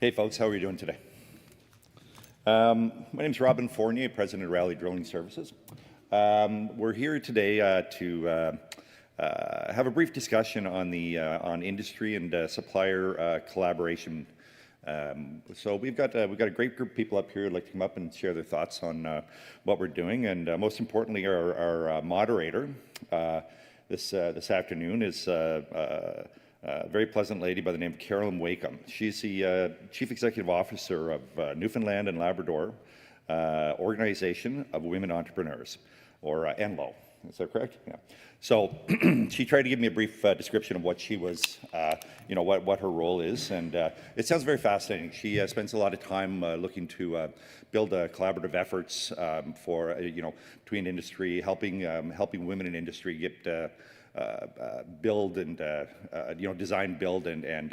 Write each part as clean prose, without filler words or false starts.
Hey folks, how are you doing today? My name is Robin Fournier, President of Rally Drilling Services. We're here today to have a brief discussion on on industry and supplier collaboration. So we've got a great group of people up here who'd like to come up and share their thoughts on what we're doing, and most importantly, our moderator this afternoon is a very pleasant lady by the name of Carolyn Wakeham. She's the Chief Executive Officer of Newfoundland and Labrador Organization of Women Entrepreneurs, or NLO. Is that correct? Yeah. So she tried to give me a brief description of what she was, what her role is, and it sounds very fascinating. She spends a lot of time looking to build collaborative efforts for, between industry, helping women in industry get build and design, build, and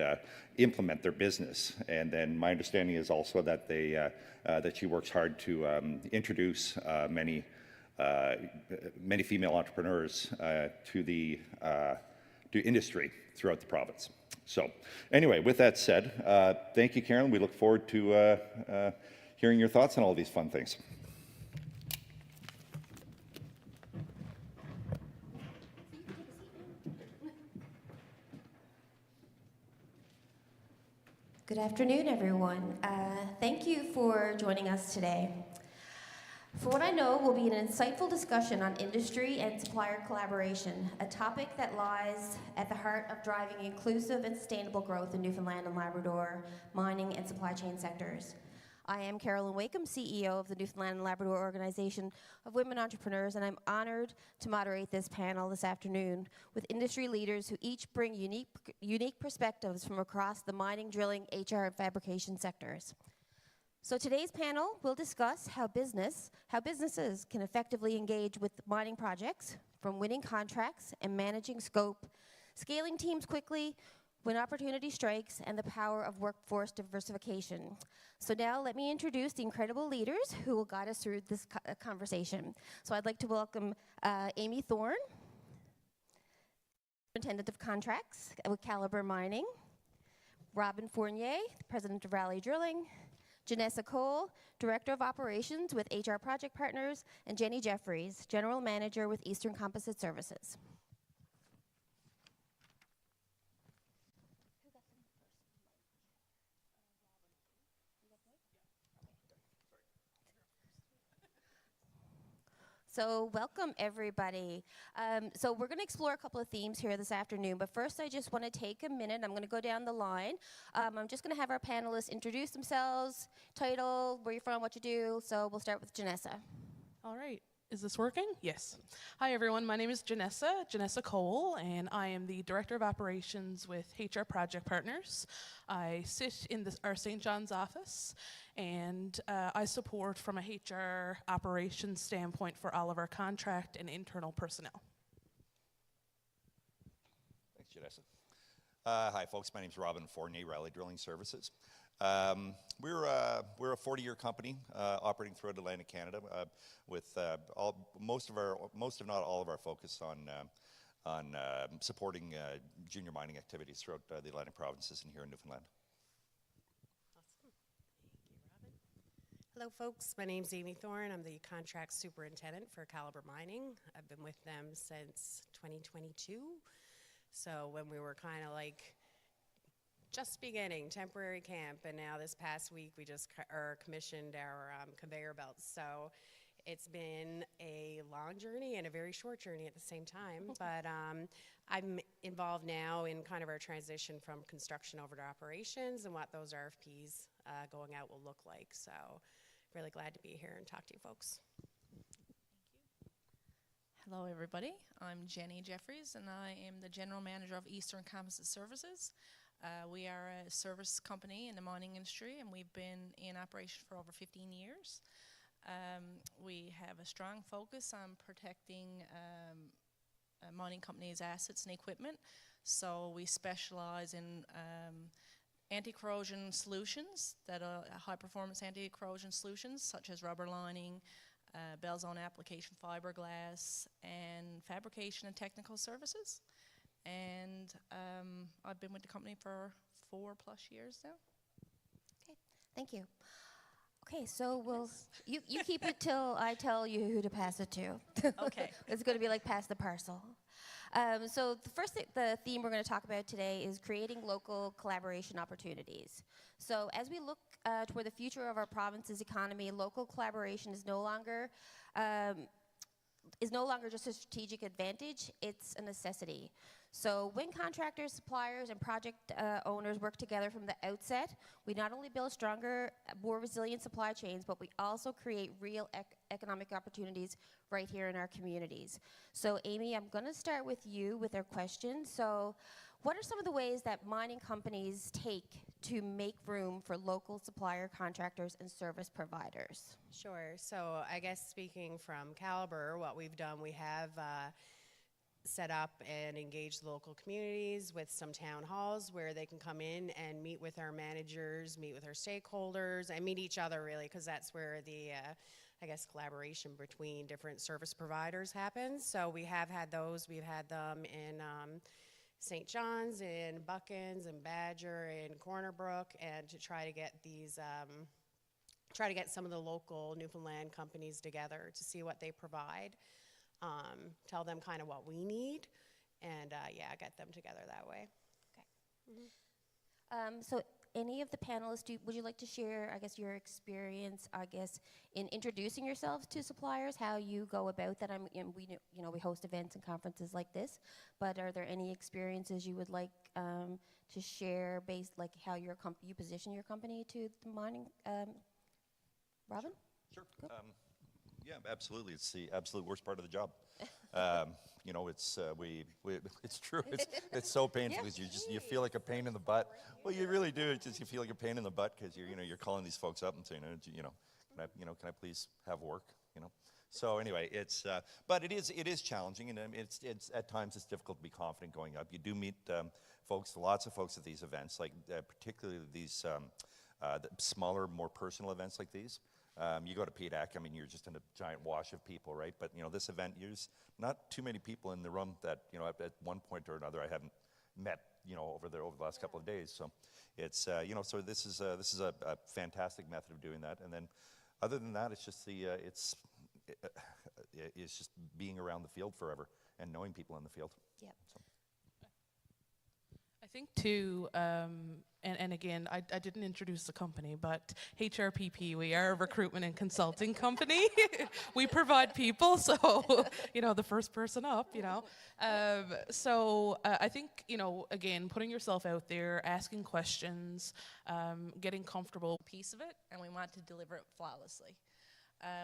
implement their business. And then my understanding is also that that she works hard to introduce many female entrepreneurs to industry throughout the province. So anyway, with that said, thank you, Carolyn. We look forward to hearing your thoughts on all these fun things. Good afternoon, everyone. Thank you for joining us today. For what I know, will be an insightful discussion on industry and supplier collaboration, a topic that lies at the heart of driving inclusive and sustainable growth in Newfoundland and Labrador mining and supply chain sectors. I am Carolyn Wakeham, CEO of the Newfoundland and Labrador Organization of Women Entrepreneurs, and I'm honored to moderate this panel this afternoon with industry leaders who each bring unique perspectives from across the mining, drilling, HR, and fabrication sectors. So today's panel will discuss how businesses can effectively engage with mining projects, from winning contracts and managing scope, scaling teams quickly when opportunity strikes, and the power of workforce diversification. So now let me introduce the incredible leaders who will guide us through this conversation. So I'd like to welcome Aimee Thorne, Superintendent of Contracts with Calibre Mining, Robin Fournier, President of Rally Drilling, Jenessa, Director of Operations with HR Project Partners, and Jenny Jefferies, General Manager with Eastern Composites Services. So welcome, everybody. So we're going to explore a couple of themes here this afternoon, but first I just want to take a minute. I'm going to go down the line. I'm just going to have our panelists introduce themselves, title, where you're from, what you do. So we'll start with Jenessa. All right. Is this working? Yes. Hi, everyone. My name is Jenessa Cole, and I am the Director of Operations with HR Project Partners. I sit in our St. John's office, and I support from a HR operations standpoint for all of our contract and internal personnel. Thanks, Jenessa. Hi, folks. My name is Robin Fournier, Rally Drilling Services. We're a 40-year company operating throughout Atlantic Canada with most if not all of our focus on supporting junior mining activities throughout the Atlantic provinces and here in Newfoundland. Awesome. Thank you, Robin. Hello, folks. My name's Aimee Thorne. I'm the Contract Superintendent for Calibre Mining. I've been with them since 2022. So when we were kind of like just beginning temporary camp, and now this past week we just commissioned our conveyor belts. So it's been a long journey and a very short journey at the same time. But I'm involved now in kind of our transition from construction over to operations and what those RFPs going out will look like. So really glad to be here and talk to you folks. Hello, everybody. I'm Jenny Jefferies, and I am the General Manager of Eastern Composites Services. We are a service company in the mining industry, and we've been in operation for over 15 years. We have a strong focus on protecting mining companies' assets and equipment. So we specialize in anti-corrosion solutions, that are high-performance anti-corrosion solutions, such as rubber lining, bell zone application fiberglass, and fabrication and technical services. And I've been with the company for 4+ years now. Thank you. Okay, so you keep it till I tell you who to pass it to. Okay. It's going to be like pass the parcel. So the theme we're going to talk about today is creating local collaboration opportunities. So as we look toward the future of our province's economy, local collaboration is no longer just a strategic advantage, it's a necessity. So when contractors, suppliers, and project owners work together from the outset, we not only build stronger, more resilient supply chains, but we also create real economic opportunities right here in our communities. So Aimee, I'm going to start with you with our question. So what are some of the ways that mining companies take to make room for local supplier contractors and service providers? Sure. So I guess speaking from Calibre, what we've done, we have set up and engaged local communities with some town halls where they can come in and meet with our managers, meet with our stakeholders, and meet each other really, because that's where the I guess collaboration between different service providers happens. So we have had those. We've had them in St. John's, in Buckins, in Badger, in Corner Brook, and to try to get these try to get some of the local Newfoundland companies together to see what they provide, tell them kind of what we need, and yeah, get them together that way. Okay. So any of the panelists, would you like to share, I guess, your experience, I guess, in introducing yourselves to suppliers, how you go about that? We host events and conferences like this, but are there any experiences you would like to share based, like how you position your company to the mining? Robin? Sure. Yeah, absolutely. It's the absolute worst part of the job. It's it's true. It's so painful because you feel like a pain in the butt. Well, you really do. It's just you feel like a pain in the butt because you're calling these folks up and saying, can I please have work? So anyway, but it is challenging, and it's at times it's difficult to be confident going up. You do meet lots of folks at these events, like particularly these the smaller, more personal events like these. You go to PDAC, you're just in a giant wash of people, right? But, this event, there's not too many people in the room that, at one point or another I haven't met, over the last couple of days. So it's, so this is a fantastic method of doing that. And then other than that, it's just it's just being around the field forever and knowing people in the field. Yep. So. I think too, and again, I didn't introduce the company, but HRPP, we are a recruitment and consulting company. We provide people, so, the first person up, So I think, again, putting yourself out there, asking questions, getting comfortable. Piece of it, and we want to deliver it flawlessly.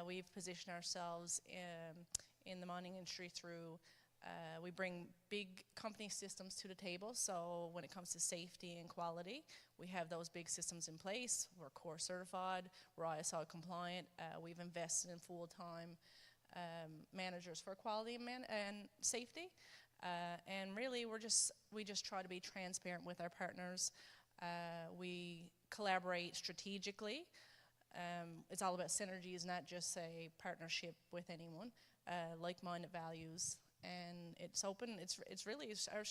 We've positioned ourselves in the mining industry through we bring big company systems to the table, so when it comes to safety and quality, we have those big systems in place. We're core certified, we're ISO compliant, we've invested in full-time managers for quality and safety, and really we just try to be transparent with our partners. We collaborate strategically. It's all about synergies, not just a partnership with anyone, like-minded values. And it's open. It's really our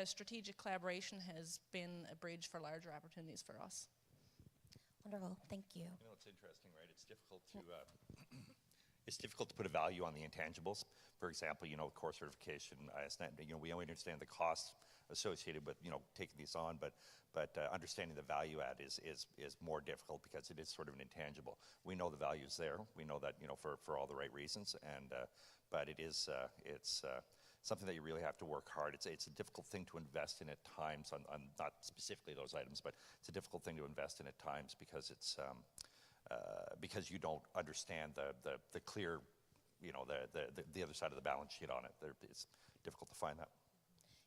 strategic collaboration has been a bridge for larger opportunities for us. Wonderful, thank you. It's interesting, right? It's difficult to put a value on the intangibles. For example, core certification, we only understand the costs associated with taking these on, but understanding the value add is more difficult because it is sort of an intangible. We know the value's there. We know that for all the right reasons, and but it's something that you really have to work hard. It's a difficult thing to invest in at times on not specifically those items, but it's a difficult thing to invest in at times because it's because you don't understand the clear, the other side of the balance sheet on it. It's difficult to find that.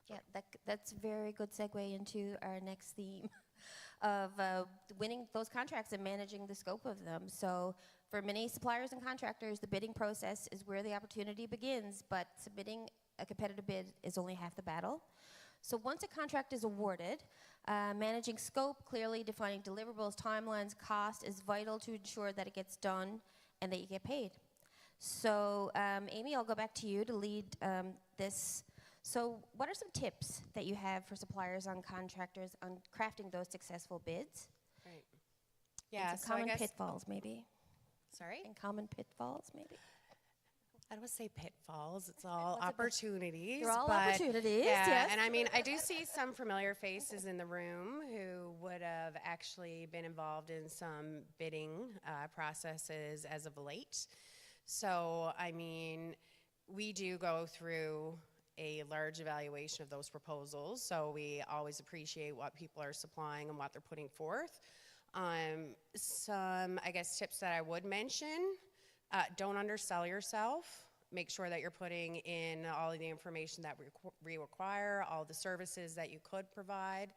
Yeah, that's a very good segue into our next theme of winning those contracts and managing the scope of them. So for many suppliers and contractors, the bidding process is where the opportunity begins, but submitting a competitive bid is only half the battle. So once a contract is awarded, managing scope, clearly defining deliverables, timelines, cost is vital to ensure that it gets done and that you get paid. So Aimee, I'll go back to you to lead this. So what are some tips that you have for suppliers on contractors on crafting those successful bids? Right. Yeah, and so some I common guess, pitfalls, maybe. sorry? And common pitfalls, maybe. I don't want to say pitfalls. It's all What's a pit- opportunities. They're all but opportunities, yeah, yes. and I mean, I do see some familiar faces in the room who would have actually been involved in some bidding processes as of late. So, I mean, we do go through a large evaluation of those proposals. So we always appreciate what people are supplying and what they're putting forth. Some, I guess, tips that I would mention. Don't undersell yourself. Make sure that you're putting in all of the information that we require, all the services that you could provide,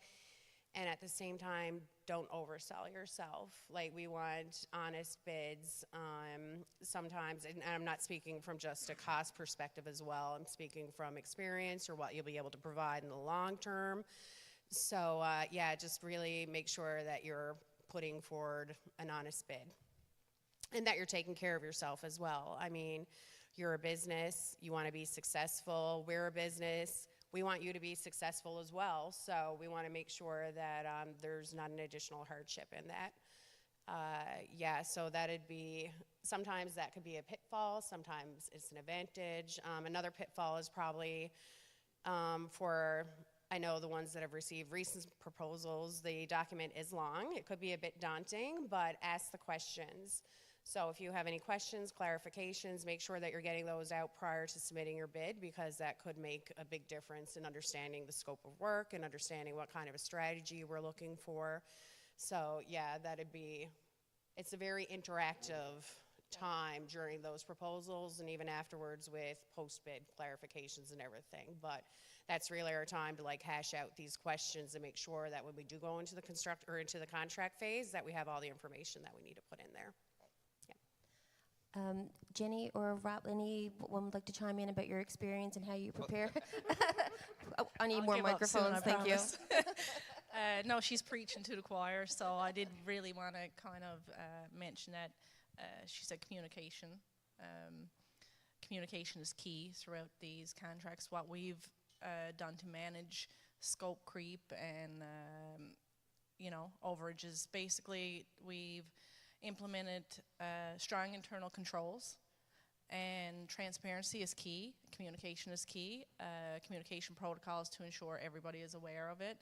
and at the same time, don't oversell yourself. Like, we want honest bids. Sometimes, and I'm not speaking from just a cost perspective as well, I'm speaking from experience or what you'll be able to provide in the long term. So yeah, just really make sure that you're putting forward an honest bid. And that you're taking care of yourself as well. I mean, you're a business, you want to be successful, we're a business, we want you to be successful as well. So we want to make sure that there's not an additional hardship in that. Yeah, so that'd be, sometimes that could be a pitfall, sometimes it's an advantage. Another pitfall is probably for, I know the ones that have received recent proposals, the document is long. It could be a bit daunting, but ask the questions. So if you have any questions, clarifications, make sure that you're getting those out prior to submitting your bid, because that could make a big difference in understanding the scope of work and understanding what kind of a strategy we're looking for. So yeah, that'd be, it's a very interactive time during those proposals and even afterwards with post-bid clarifications and everything. But that's really our time to like hash out these questions and make sure that when we do go into the into the contract phase, that we have all the information that we need to put in there. Jenny or Rob, anyone would like to chime in about your experience and how you prepare? Oh, I need I'll more give up soon, microphones, I thank you. promise. No, she's preaching to the choir, so I did really want to kind of mention that she said communication. Communication is key throughout these contracts. What we've done to manage scope creep and you know, overages. Basically, we've implemented strong internal controls, and transparency is key. Communication is key. Communication protocols to ensure everybody is aware of it.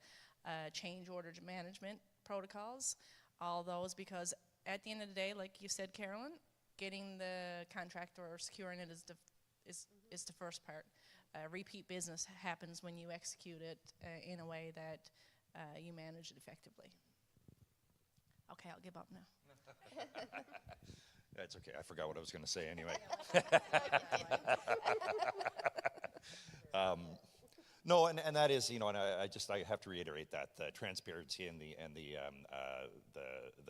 Change order management protocols, all those, because at the end of the day, like you said, Carolyn, getting the contract or securing it is the first part. Repeat business happens when you execute it in a way that you manage it effectively. Okay, I'll give up now. That's okay. I forgot what I was going to say anyway. No, and that is, you know, and I have to reiterate that the transparency and the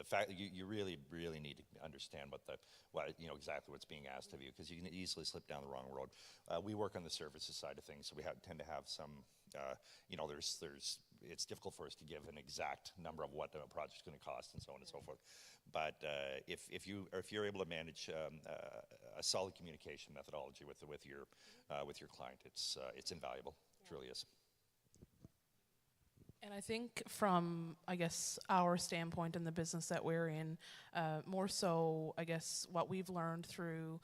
fact that you really need to understand what you know exactly what's being asked of you, because you can easily slip down the wrong road. We work on the services side of things, so we tend to have some, you know, it's difficult for us to give an exact number of what a project's going to cost and so on and so forth. But if you're able to manage a solid communication methodology with your client, it's invaluable. It truly is. And I think from, I guess, our standpoint in the business that we're in, more so, I guess, what we've learned through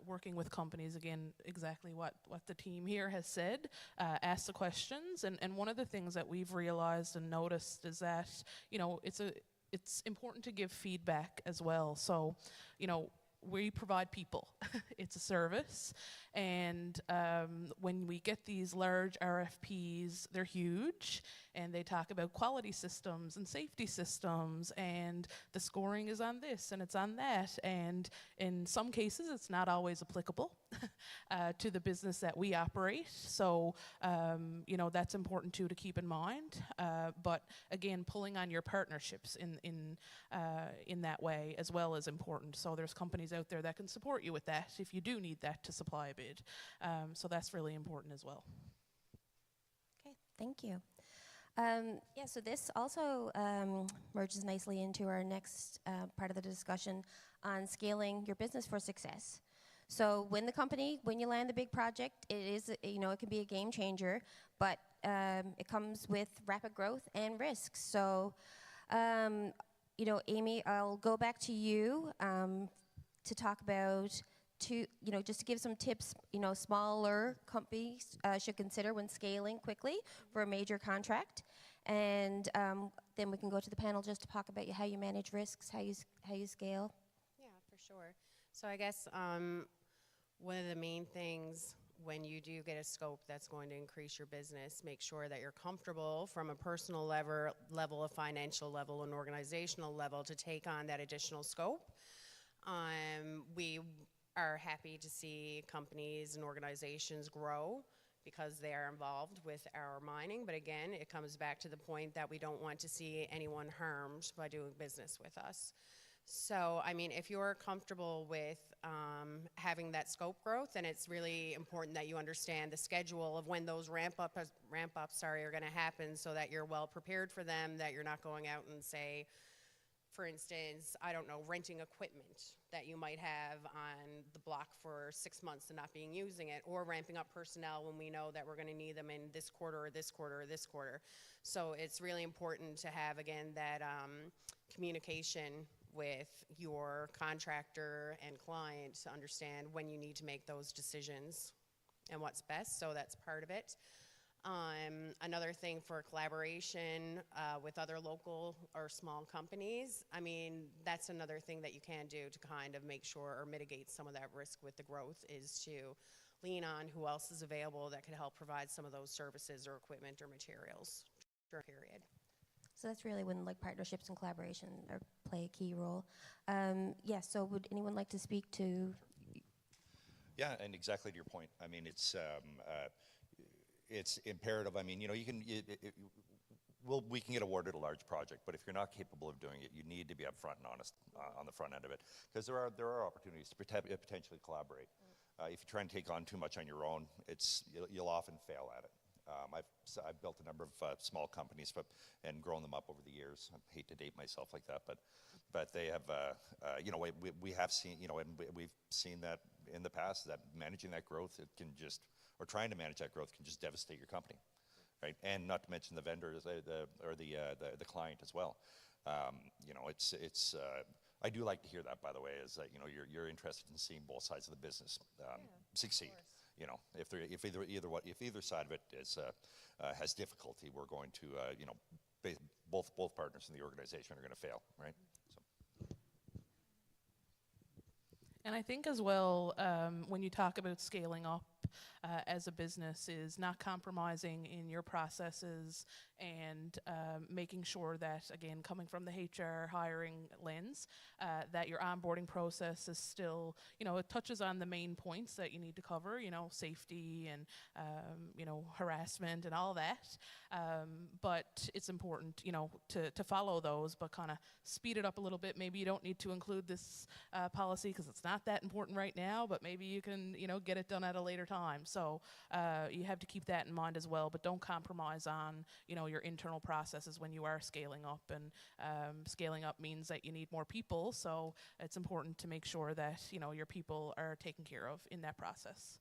working with companies, again, exactly what the team here has said, ask the questions. And one of the things that we've realized and noticed is that, you know, it's important to give feedback as well. So, you know, we provide people. It's a service. And when we get these large RFPs, they're huge, and they talk about quality systems and safety systems, and the scoring is on this and it's on that. And in some cases, it's not always applicable to the business that we operate. So, you know, that's important too to keep in mind. But again, pulling on your partnerships in that way as well is important. So there's companies out there that can support you with that if you do need that to supply a bid. So that's really important as well. Okay, thank you. Yeah, so this also merges nicely into our next part of the discussion on scaling your business for success. So when you land the big project, it is, you know, it can be a game changer, but it comes with rapid growth and risks. So Aimee, I'll go back to you to talk about just to give some tips, smaller companies should consider when scaling quickly for a major contract. And then we can go to the panel just to talk about how you manage risks, how you scale. Yeah, for sure. So I guess one of the main things when you do get a scope that's going to increase your business, make sure that you're comfortable from a personal level, a financial level, an organizational level to take on that additional scope. We are happy to see companies and organizations grow because they are involved with our mining. But again, it comes back to the point that we don't want to see anyone harmed by doing business with us. So, I mean, if you're comfortable with having that scope growth, then it's really important that you understand the schedule of when those ramp ups are going to happen so that you're well prepared for them, that you're not going out and say, for instance, I don't know, renting equipment that you might have on the block for 6 months and not being using it, or ramping up personnel when we know that we're going to need them in this quarter or this quarter or this quarter. So it's really important to have, again, that communication with your contractor and client to understand when you need to make those decisions and what's best. So that's part of it. Another thing for collaboration with other local or small companies, I mean, that's another thing that you can do to kind of make sure or mitigate some of that risk with the growth, is to lean on who else is available that could help provide some of those services or equipment or materials during a period. So that's really when partnerships and collaboration play a key role. So would anyone like to speak to? Yeah, and exactly to your point. I mean, it's imperative. I mean, you can. We can get awarded a large project, but if you're not capable of doing it, you need to be upfront and honest on the front end of it, because there are opportunities to potentially collaborate. If you try and take on too much on your own, you'll often fail at it. I've built a number of small companies and grown them up over the years. I hate to date myself like that, but they have, we have seen, and we've seen that in the past, that managing that growth, or trying to manage that growth can just devastate your company, right? And not to mention the vendors or the client as well. I do like to hear that, by the way, is that you're interested in seeing both sides of the business succeed. If either side of it has difficulty, we're going to both partners in the organization are going to fail, right? So. And I think as well, when you talk about scaling up as a business, is not compromising in your processes and making sure that, again, coming from the HR hiring lens, that your onboarding process is still, it touches on the main points that you need to cover, safety and, harassment and all that. But it's important, to follow those, but kind of speed it up a little bit. Maybe you don't need to include this policy because it's not that important right now, but maybe you can, get it done at a later time. So you have to keep that in mind as well, but don't compromise on, your internal processes when you are scaling up. And scaling up means that you need more people, so it's important to make sure that, your people are taken care of in that process.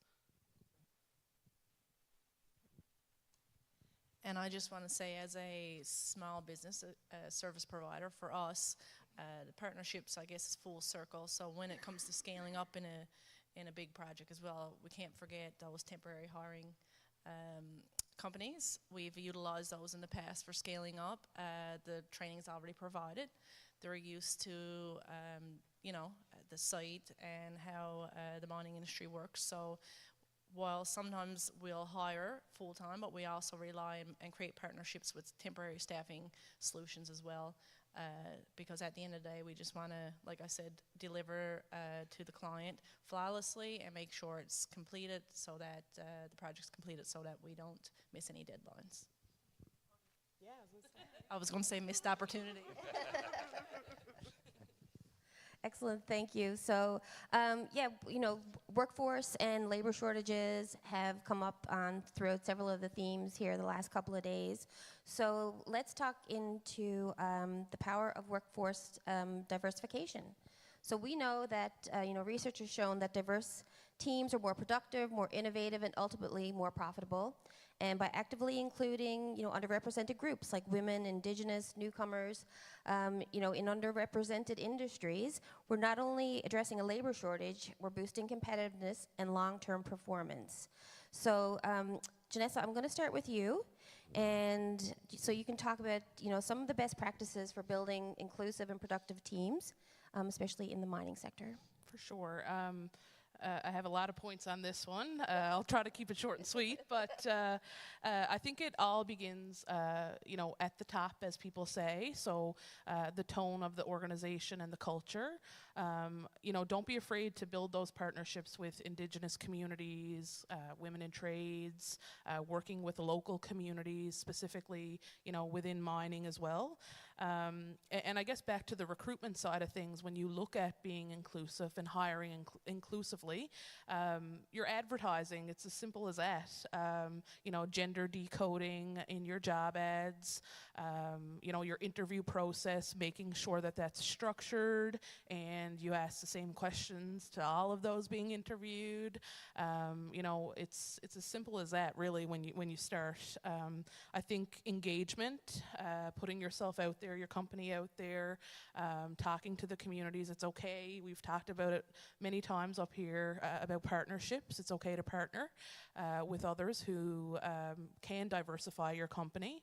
And I just want to say, as a small business service provider, for us, the partnerships, I guess, is full circle. So when it comes to scaling up in a big project as well, we can't forget those temporary hiring companies. We've utilized those in the past for scaling up. The training is already provided. They're used to, the site and how the mining industry works. So while sometimes we'll hire full-time, but we also rely and create partnerships with temporary staffing solutions as well. Because at the end of the day, we just want to, like I said, deliver to the client flawlessly and make sure it's completed so that the project's completed so that we don't miss any deadlines. Yeah, I was going to say missed opportunity. Excellent, thank you. So, workforce and labor shortages have come up throughout several of the themes here the last couple of days. So let's talk into the power of workforce diversification. So we know that, research has shown that diverse teams are more productive, more innovative, and ultimately more profitable. And by actively including, underrepresented groups like women, Indigenous, newcomers, in underrepresented industries, we're not only addressing a labor shortage, we're boosting competitiveness and long-term performance. So, Jenessa, I'm going to start with you, and so you can talk about, some of the best practices for building inclusive and productive teams, especially in the mining sector. For sure. I have a lot of points on this one. I'll try to keep it short and sweet, but I think it all begins, at the top, as people say. So the tone of the organization and the culture. Don't be afraid to build those partnerships with Indigenous communities, women in trades, working with local communities, specifically, within mining as well. And I guess back to the recruitment side of things, when you look at being inclusive and hiring inclusively, your advertising, it's as simple as that. Gender decoding in your job ads, your interview process, making sure that that's structured and you ask the same questions to all of those being interviewed. It's as simple as that, really, when you start. I think engagement, putting yourself out there, your company out there, talking to the communities. It's okay. We've talked about it many times up here about partnerships. It's okay to partner with others who can diversify your company.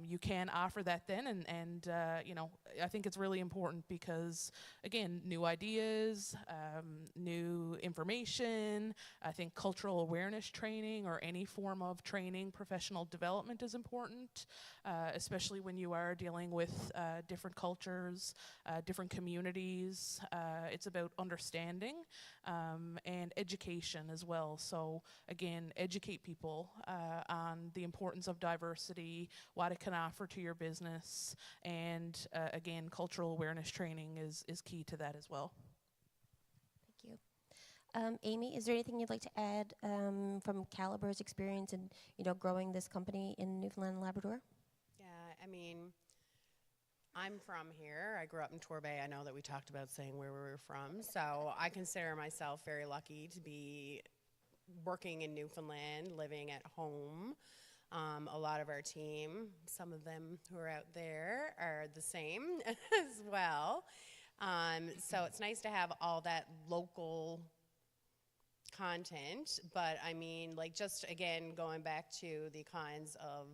You can offer that then, and I think it's really important because, again, new ideas, new information. I think cultural awareness training or any form of training, professional development is important, especially when you are dealing with different cultures, different communities. It's about understanding and education as well. So again, educate people on the importance of diversity, what it can offer to your business, and again, cultural awareness training is key to that as well. Thank you. Aimee, is there anything you'd like to add from Calibre's experience in, growing this company in Newfoundland and Labrador? Yeah, I'm from here. I grew up in Torbay. I know that we talked about saying where we were from, so I consider myself very lucky to be working in Newfoundland, living at home. A lot of our team, some of them who are out there, are the same as well. So it's nice to have all that local content, but just again, going back to the kinds of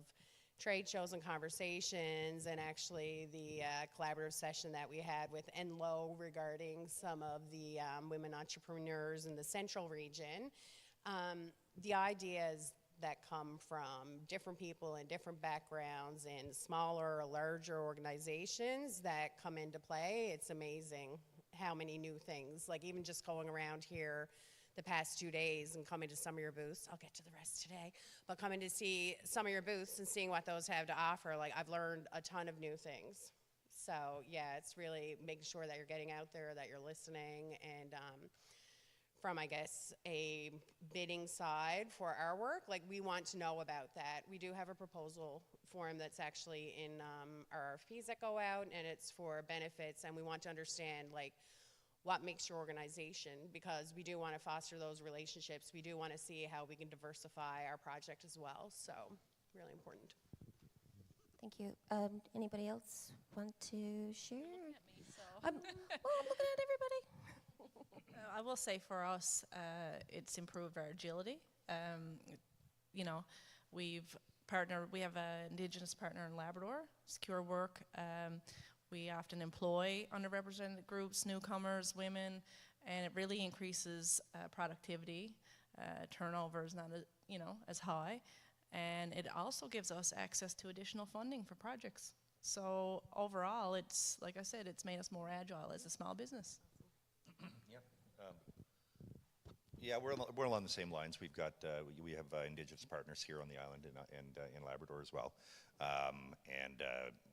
trade shows and conversations, and actually the collaborative session that we had with Enlo regarding some of the women entrepreneurs in the central region, the ideas that come from different people and different backgrounds in smaller or larger organizations that come into play. It's amazing how many new things, like even just going around here the past 2 days and coming to some of your booths. I'll get to the rest today, but coming to see some of your booths and seeing what those have to offer, I've learned a ton of new things. So yeah, it's really making sure that you're getting out there, that you're listening, and from, I guess, a bidding side for our work, we want to know about that. We do have a proposal form that's actually in our RFPs that go out, and it's for benefits, and we want to understand, what makes your organization, because we do want to foster those relationships. We do want to see how we can diversify our project as well, so really important. Thank you. Anybody else want to share? Looking at me, so. I'm looking at everybody. I will say for us, it's improved our agility. We have an Indigenous partner in Labrador, secure work. We often employ underrepresented groups, newcomers, women, and it really increases productivity. Turnover is not as high, and it also gives us access to additional funding for projects. So overall, it's, like I said, it's made us more agile as a small business. Yeah, we're along the same lines. We've got we have Indigenous partners here on the island and in Labrador as well, and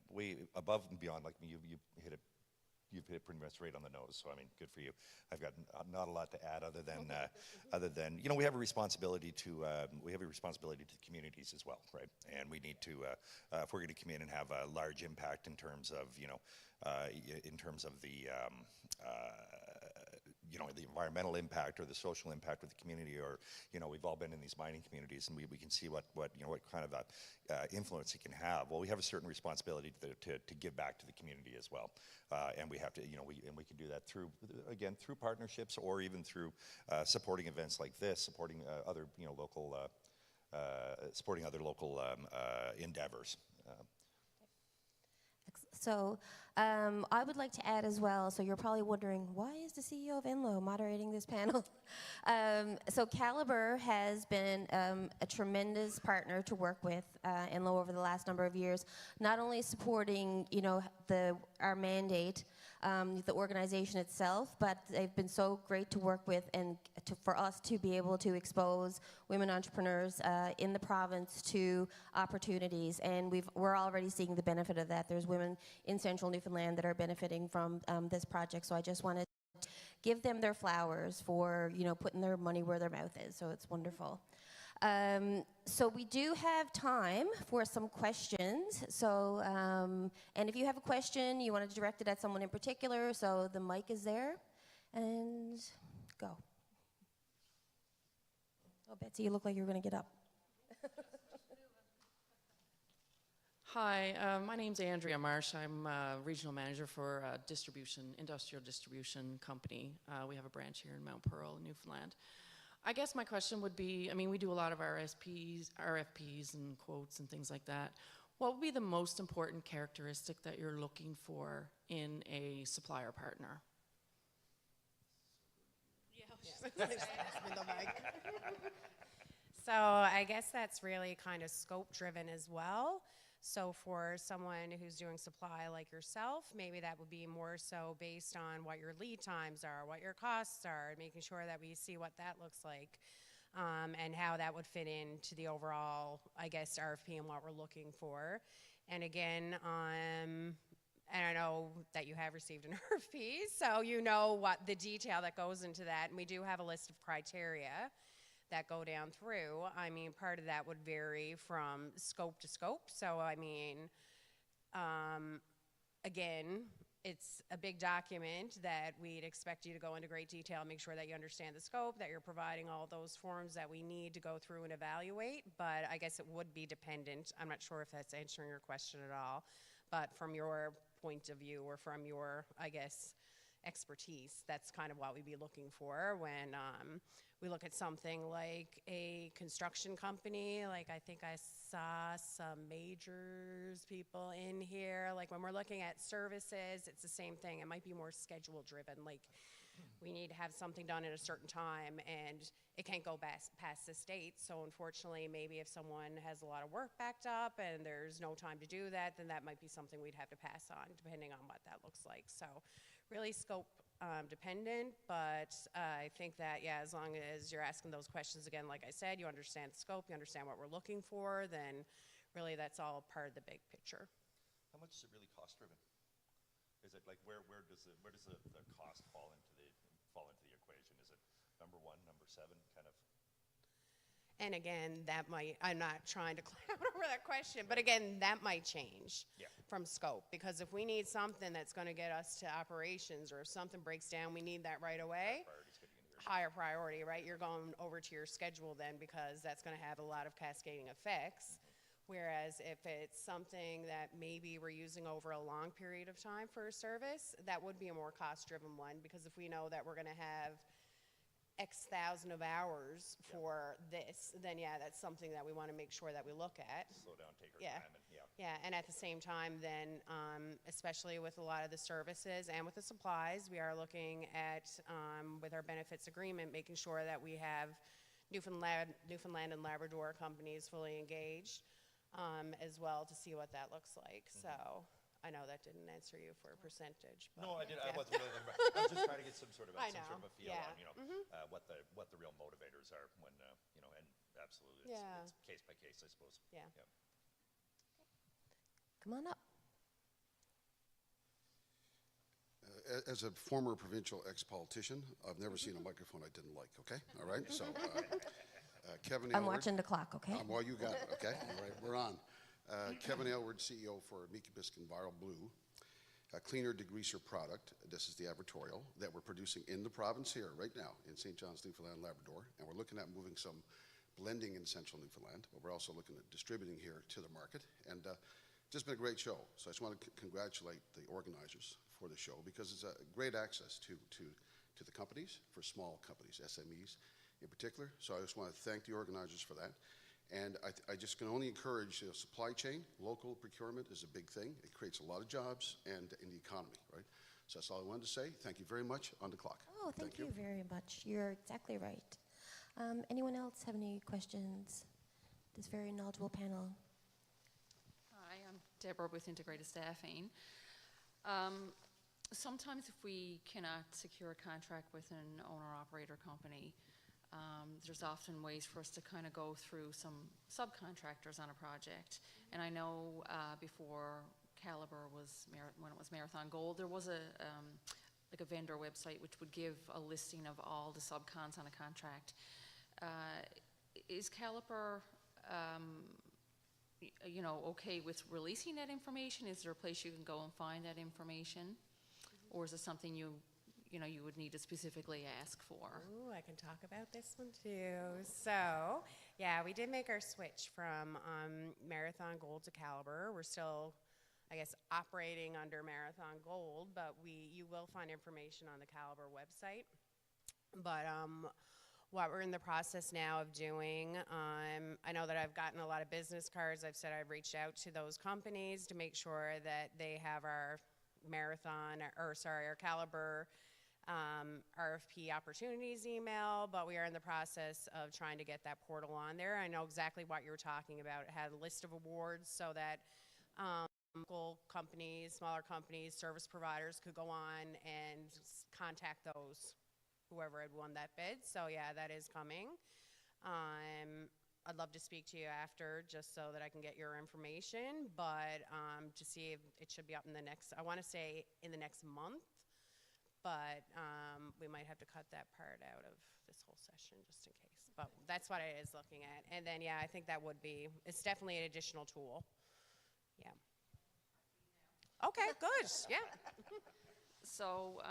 we above and beyond. You've hit it it pretty much right on the nose. So I mean, good for you. I've got not a lot to add other than you know, we have a responsibility to the communities as well, right? And we need to if we're going to come in and have a large impact in terms of in terms of the you know, the environmental impact or the social impact with the community, or, you know, we've all been in these mining communities and we can see what you know, what kind of influence it can have. Well, we have a certain responsibility to give back to the community as well. And we have to, you know, we can do that through, again, through partnerships or even through supporting events like this, supporting other, you know, local, supporting other local endeavors. So I would like to add as well, so you're probably wondering, why is the CEO of Enlo moderating this panel? So Calibre has been a tremendous partner to work with Enlo over the last number of years, not only supporting, you know, our mandate, the organization itself, but they've been so great to work with and for us to be able to expose women entrepreneurs in the province to opportunities, and we're already seeing the benefit of that. There's women in central Newfoundland that are benefiting from this project, so I just wanted to give them their flowers for, you know, putting their money where their mouth is, so it's wonderful. So we do have time for some questions. So, and if you have a question, you want to direct it at someone in particular, so the mic is there, and go. Oh, Betsy, you look like you're going to get up. Hi, my name's Andrea Marsh. I'm regional manager for a industrial distribution company. We have a branch here in Mount Pearl, Newfoundland. I guess my question would be, I mean, we do a lot of RFPs and quotes and things like that. What would be the most important characteristic that you're looking for in a supplier partner? So I guess that's really kind of scope driven as well. So for someone who's doing supply like yourself, maybe that would be more so based on what your lead times are, what your costs are, making sure that we see what that looks like, and how that would fit into the overall, I guess, RFP and what we're looking for. And again, and I know that you have received an RFP, so you know what the detail that goes into that, and we do have a list of criteria that go down through. I mean, part of that would vary from scope to scope. So, I mean, again, it's a big document that we'd expect you to go into great detail, make sure that you understand the scope, that you're providing all those forms that we need to go through and evaluate. But I guess it would be dependent. I'm not sure if that's answering your question at all. But from your point of view or from your, I guess, expertise, that's kind of what we'd be looking for when we look at something like a construction company. Like, I think I saw some majors people in here. Like, when we're looking at services, it's the same thing. It might be more schedule driven. Like, we need to have something done at a certain time, and it can't go past this date. So unfortunately, maybe if someone has a lot of work backed up and there's no time to do that, then that might be something we'd have to pass on, depending on what that looks like. So really scope dependent, but I think that, yeah, as long as you're asking those questions again, like I said, you understand the scope, you understand what we're looking for, then really that's all part of the big picture. How much is it really cost driven? Is it like where does the cost fall into the equation? Is it number 1, number 7 kind of? And again, that might, I'm not trying to cloud over that question, but again, that might change from scope, because if we need something that's going to get us to operations, or if something breaks down, we need that right away. Higher priority, right? You're going over to your schedule then, because that's going to have a lot of cascading effects. Whereas if it's something that maybe we're using over a long period of time for a service, that would be a more cost-driven one, because if we know that we're going to have X thousand of hours for this, then yeah, that's something that we want to make sure that we look at. Slow down, take our time, and Yeah, and at the same time then, especially with a lot of the services and with the supplies, we are looking at, with our benefits agreement, making sure that we have Newfoundland and Labrador companies fully engaged, as well, to see what that looks like. So I know that didn't answer you for a percentage. But no, I did. Yeah. I wasn't really. I was just trying to get some sort of a feel on what the real motivators are when and absolutely it's case by case, I suppose. Yeah. Come on up. as a former provincial ex-politician, I've never seen a microphone I didn't like, okay? All right, so Kevin I'm Aylward. watching the clock, okay? Well, you got it, okay? All right, we're on. Kevin Aylward, CEO for Mikibiskin Viral Blue, a cleaner degreaser product. This is the advertorial that we're producing in the province here right now in St. John's, Newfoundland, Labrador. And we're looking at moving some blending in central Newfoundland, but we're also looking at distributing here to the market. And just been a great show. So I just want to congratulate the organizers for the show because it's a great access to the companies, for small companies, SMEs in particular. So I just want to thank the organizers for that. And I just can only encourage supply chain, local procurement is a big thing. It creates a lot of jobs and in the economy, right? So that's all I wanted to say. Thank you very much. On the clock. Oh, thank you very much. You're exactly right. Anyone else have any questions? This very knowledgeable panel. Hi, I'm Deborah with Integrated Staffing. Sometimes if we cannot secure a contract with an owner-operator company, there's often ways for us to kind of go through some subcontractors on a project. And I know before Calibre was, when it was Marathon Gold, there was like a vendor website which would give a listing of all the subcons on a contract. Is Calibre, you know, okay with releasing that information? Is there a place you can go and find that information? Or is it something you know, you would need to specifically ask for? Ooh, I can talk about this one too. So, yeah, we did make our switch from Marathon Gold to Calibre. We're still, I guess, operating under Marathon Gold, but you will find information on the Calibre website. But what we're in the process now of doing, I know that I've gotten a lot of business cards. I've said I've reached out to those companies to make sure that they have our our Calibre RFP opportunities email, but we are in the process of trying to get that portal on there. I know exactly what you were talking about. It had a list of awards so that local companies, smaller companies, service providers could go on and contact those, whoever had won that bid. So yeah, that is coming. I'd love to speak to you after just so that I can get your information, but to see if it should be up in the next, I want to say in the next month. But we might have to cut that part out of this whole session just in case. But that's what it is looking at. And then, yeah, I think that would be, it's definitely an additional tool. Yeah. Okay, good, yeah. So,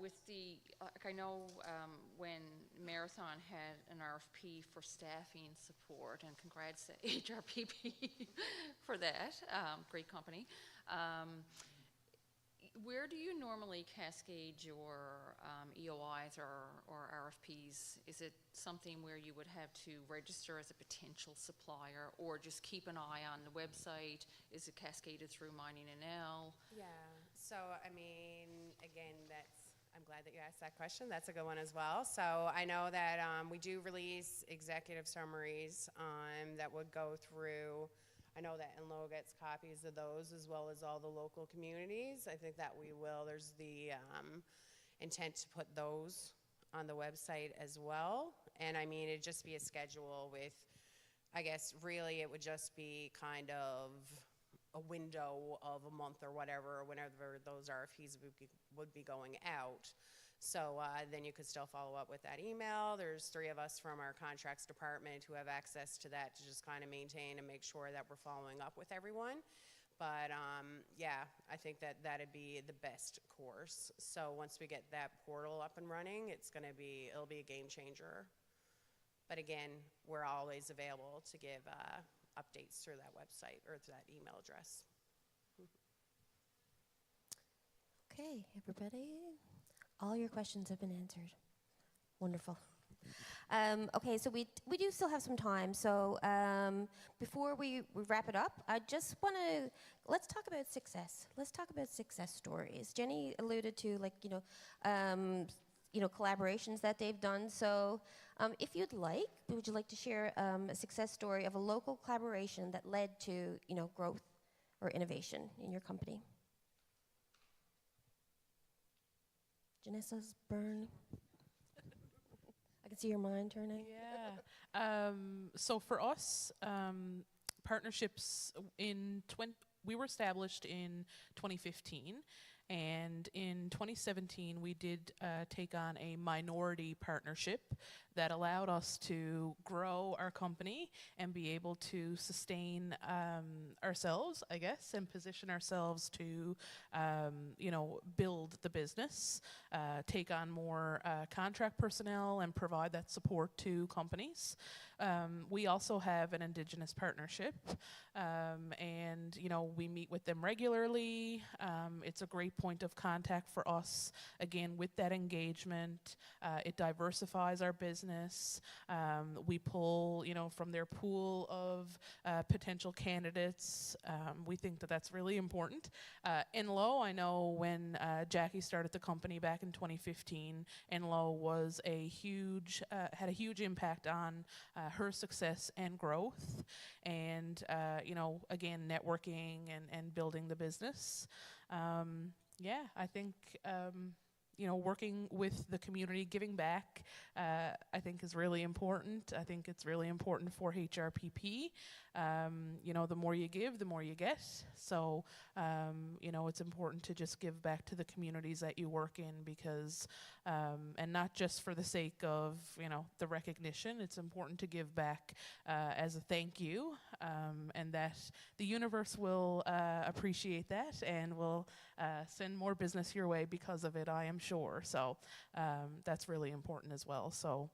with the, like I know when Marathon had an RFP for staffing support, and congrats to HRPP for that, great company. Where do you normally cascade your EOIs or RFPs? Is it something where you would have to register as a potential supplier or just keep an eye on the website? Is it cascaded through Mining NL? Yeah, so I mean, again, I'm glad that you asked that question. That's a good one as well. So I know that we do release executive summaries that would go through. I know that Enloe gets copies of those as well as all the local communities. I think that we will. There's the intent to put those on the website as well. And I mean, it'd just be a schedule with, I guess, really it would just be kind of a window of a month or whatever, whenever those RFPs would be going out. So then you could still follow up with that email. There's 3 of us from our contracts department who have access to that to just kind of maintain and make sure that we're following up with everyone. But yeah, I think that that'd be the best course. So once we get that portal up and running, it'll be a game changer. But again, we're always available to give updates through that website or through that email address. Okay, everybody. All your questions have been answered. Wonderful. Okay, so we do still have some time. So before we wrap it up, I just want to, let's talk about success. Let's talk about success stories. Jenny alluded to collaborations that they've done. So if you'd like, would you like to share a success story of a local collaboration that led to, growth or innovation in your company? Jenessa's burn. I can see your mind turning. Yeah. So for us, partnerships we were established in 2015, and in 2017 we did take on a minority partnership that allowed us to grow our company and be able to sustain ourselves, I guess, and position ourselves to, build the business, take on more contract personnel, and provide that support to companies. We also have an Indigenous partnership, and we meet with them regularly. It's a great point of contact for us. Again, with that engagement, it diversifies our business. We pull, from their pool of potential candidates. We think that that's really important. Enloe, I know when Jackie started the company back in 2015, Enloe was had a huge impact on her success and growth, and again, networking and building the business. I think working with the community, giving back, I think is really important. I think it's really important for HRPP. The more you give, the more you get. So, it's important to just give back to the communities that you work in, because, and not just for the sake of, the recognition. It's important to give back as a thank you, and that the universe will appreciate that and will send more business your way because of it, I am sure. So that's really important as well. So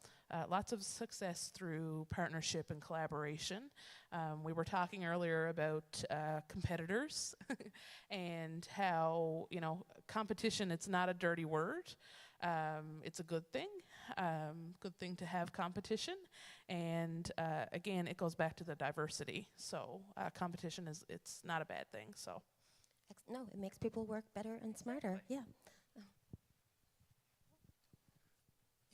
lots of success through partnership and collaboration. We were talking earlier about competitors and how, competition, it's not a dirty word. It's a good thing. Good thing to have competition. And again, it goes back to the diversity. So competition it's not a bad thing. So. No, it makes people work better and smarter. Yeah.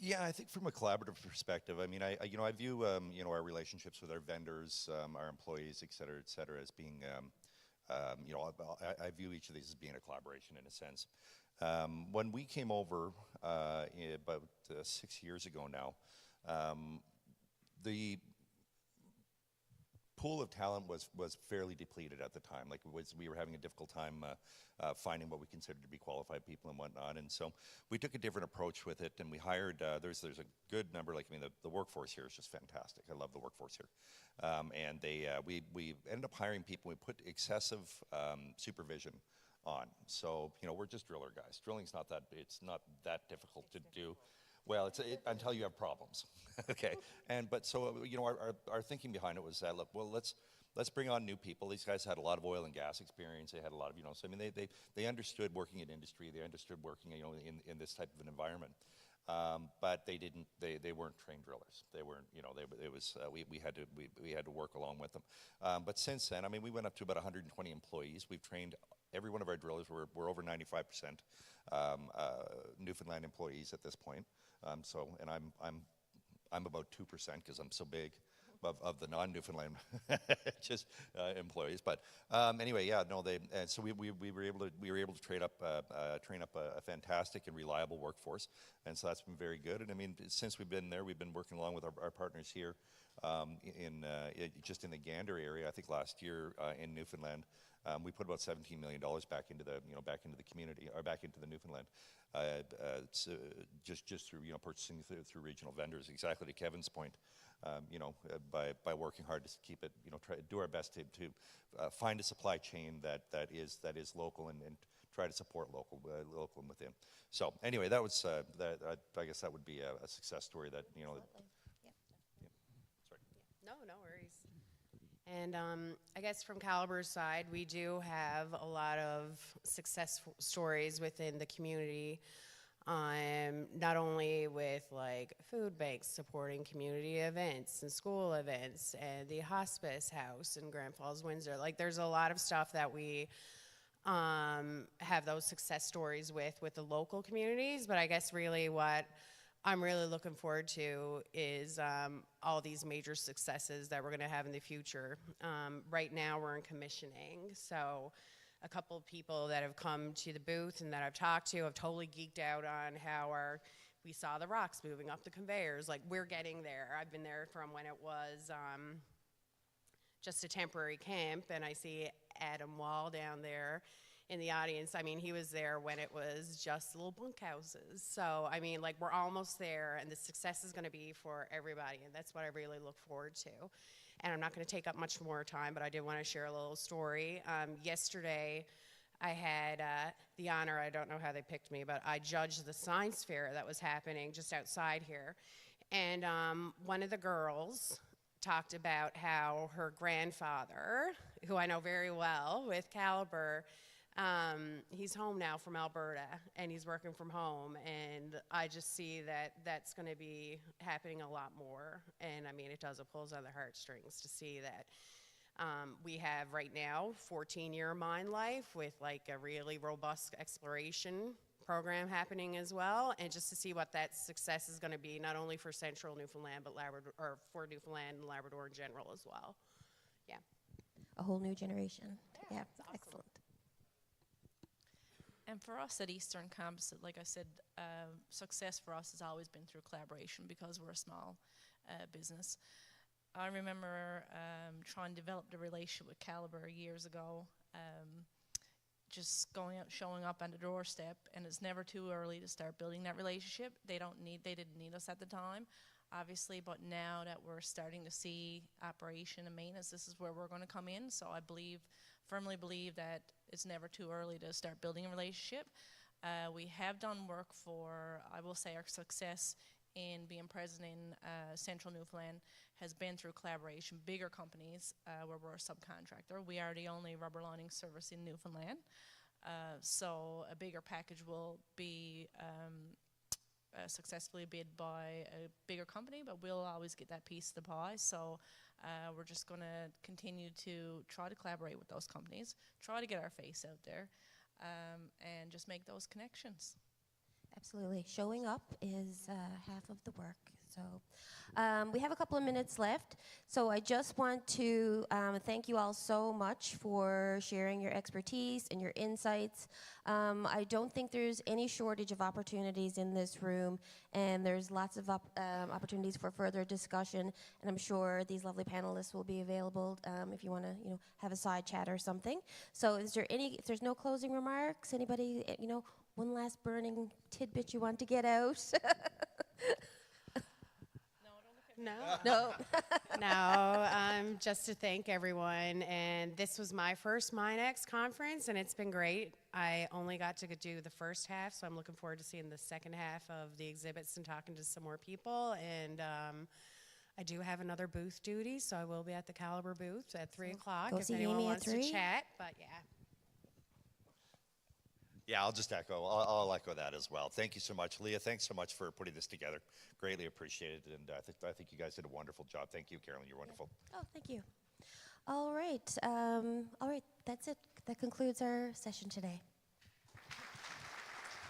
Yeah, I think from a collaborative perspective, I mean, I view, our relationships with our vendors, our employees, et cetera, as being, I view each of these as being a collaboration in a sense. When we came over about 6 years ago now, the pool of talent was fairly depleted at the time. Like we were having a difficult time finding what we considered to be qualified people and whatnot. And so we took a different approach with it, and we hired. There's a good number. The workforce here is just fantastic. I love the workforce here, and we ended up hiring people. We put excessive supervision on. So we're just driller guys. Drilling's not that difficult to do. Well, until you have problems, okay. But our thinking behind it was that, look, well, let's bring on new people. These guys had a lot of oil and gas experience. They had a lot of, so I mean, they understood working in industry. They understood working, in this type of an environment. But they weren't trained drillers. They weren't, we had to work along with them. But since then, I mean, we went up to about 120 employees. We've trained every one of our drillers. We're over 95% Newfoundland employees at this point. And I'm about 2% because I'm so big of the non-Newfoundland just employees. But anyway, yeah, no, so we were able to train up a fantastic and reliable workforce, and so that's been very good. And I mean, since we've been there, we've been working along with our partners here just in the Gander area. I think last year in Newfoundland, we put about $17 million back into the community, or back into the Newfoundland, just through purchasing through regional vendors. Exactly to Kevin's point, by working hard to keep it, try to do our best to find a supply chain that is local and try to support local and within. So anyway, that was I guess that would be a success story that Absolutely. Sorry. No worries. And I guess from Calibre's side, we do have a lot of success stories within the community, not only with like food banks supporting community events and school events and the hospice house in Grand Falls, Windsor. Like there's a lot of stuff that we have those success stories with the local communities, but I guess really what I'm really looking forward to is all these major successes that we're going to have in the future. Right now we're in commissioning, so a couple of people that have come to the booth and that I've talked to have totally geeked out on how we saw the rocks moving up the conveyors. Like we're getting there. I've been there from when it was just a temporary camp, and I see Adam Wall down there in the audience. I mean, he was there when it was just little bunkhouses. So, I mean, like, we're almost there, and the success is going to be for everybody, and that's what I really look forward to. And I'm not going to take up much more time, but I did want to share a little story. Yesterday, I had the honor, I don't know how they picked me, but I judged the science fair that was happening just outside here. And one of the girls talked about how her grandfather, who I know very well with Calibre, he's home now from Alberta, and he's working from home, and I just see that that's going to be happening a lot more. And I mean, it pulls on the heartstrings to see that we have right now 14-year mine life with like a really robust exploration program happening as well, and just to see what that success is going to be, not only for central Newfoundland, but Labrador, or for Newfoundland and Labrador in general as well. Yeah. A whole new generation. Yeah, awesome. excellent. And for us at Eastern Campus, like I said, success for us has always been through collaboration because we're a small business. I remember trying to develop the relationship with Calibre years ago, just going out, showing up on the doorstep, and it's never too early to start building that relationship. They didn't need us at the time, obviously, but now that we're starting to see operation and maintenance, this is where we're going to come in. So I firmly believe that it's never too early to start building a relationship. We have done work for, I will say, our success in being present in central Newfoundland has been through collaboration, bigger companies where we're a subcontractor. We are the only rubber lining service in Newfoundland. So a bigger package will be successfully bid by a bigger company, but we'll always get that piece of the pie. So we're just going to continue to try to collaborate with those companies, try to get our face out there, and just make those connections. Absolutely. Showing up is half of the work. So we have a couple of minutes left. So I just want to thank you all so much for sharing your expertise and your insights. I don't think there's any shortage of opportunities in this room, and there's lots of opportunities for further discussion. And I'm sure these lovely panelists will be available if you want to, have a side chat or something. So if there's no closing remarks, anybody, one last burning tidbit you want to get out? No. No, just to thank everyone. And this was my first MinEx conference, and it's been great. I only got to do the first half, so I'm looking forward to seeing the second half of the exhibits and talking to some more people. And I do have another booth duty, so I will be at the Calibre booth at 3 o'clock if anyone Aimee wants at 3? to chat. But yeah. Yeah, I'll just echo. I'll echo that as well. Thank you so much, Leah. Thanks so much for putting this together. Greatly appreciated, and I think you guys did a wonderful job. Thank you, Carolyn. You're wonderful. Oh, thank you. All right. That's it. That concludes our session today.